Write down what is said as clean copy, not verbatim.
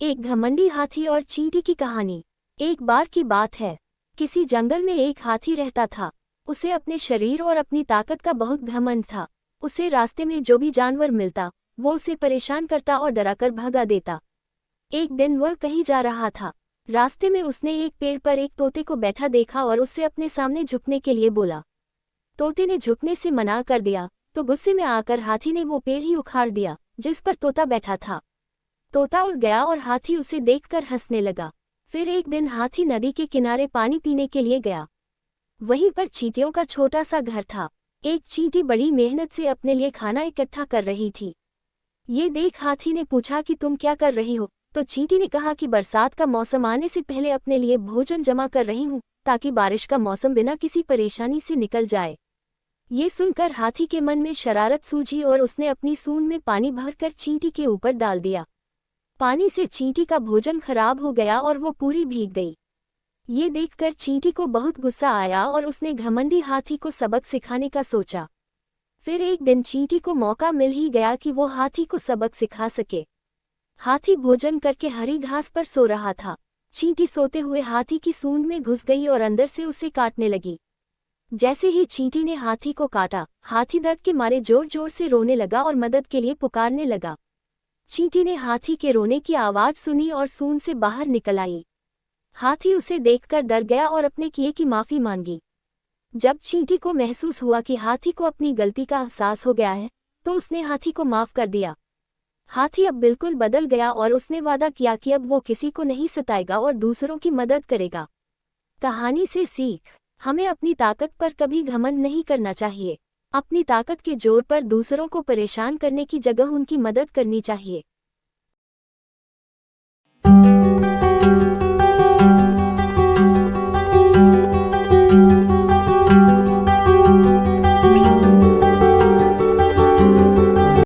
एक घमंडी हाथी और चींटी की कहानी। एक बार की बात है, किसी जंगल में एक हाथी रहता था। उसे अपने शरीर और अपनी ताकत का बहुत घमंड था। उसे रास्ते में जो भी जानवर मिलता वो उसे परेशान करता और डराकर भगा देता। एक दिन वह कहीं जा रहा था। रास्ते में उसने एक पेड़ पर एक तोते को बैठा देखा और उससे अपने सामने झुकने के लिए बोला। तोते ने झुकने से मना कर दिया तो गुस्से में आकर हाथी ने वो पेड़ ही उखाड़ दिया जिस पर तोता बैठा था। तोता उड़ गया और हाथी उसे देखकर हंसने लगा। फिर एक दिन हाथी नदी के किनारे पानी पीने के लिए गया। वहीं पर चींटियों का छोटा सा घर था। एक चींटी बड़ी मेहनत से अपने लिए खाना इकट्ठा कर रही थी। ये देख हाथी ने पूछा कि तुम क्या कर रही हो? तो चींटी ने कहा कि बरसात का मौसम आने से पहले अपने लिए भोजन जमा कर रही हूँ ताकि बारिश का मौसम बिना किसी परेशानी से निकल जाए। ये सुनकर हाथी के मन में शरारत सूझी और उसने अपनी सूंड में पानी भरकर चींटी के ऊपर डाल दिया। पानी से चींटी का भोजन खराब हो गया और वो पूरी भीग गई। ये देखकर चींटी को बहुत गुस्सा आया और उसने घमंडी हाथी को सबक सिखाने का सोचा। फिर एक दिन चींटी को मौका मिल ही गया कि वो हाथी को सबक सिखा सके। हाथी भोजन करके हरी घास पर सो रहा था। चींटी सोते हुए हाथी की सूंड में घुस गई और अंदर से उसे काटने लगी। जैसे ही चींटी ने हाथी को काटा, हाथी दर्द के मारे जोर जोर से रोने लगा और मदद के लिए पुकारने लगा। चींटी ने हाथी के रोने की आवाज सुनी और सूंड से बाहर निकल आई। हाथी उसे देखकर डर गया और अपने किए की माफी मांगी। जब चींटी को महसूस हुआ कि हाथी को अपनी गलती का एहसास हो गया है, तो उसने हाथी को माफ कर दिया। हाथी अब बिल्कुल बदल गया और उसने वादा किया कि अब वो किसी को नहीं सताएगा और दूसरों की मदद करेगा। कहानी से सीख, हमें अपनी ताकत पर कभी घमंड नहीं करना चाहिए। अपनी ताकत के जोर पर दूसरों को परेशान करने की जगह उनकी मदद करनी चाहिए।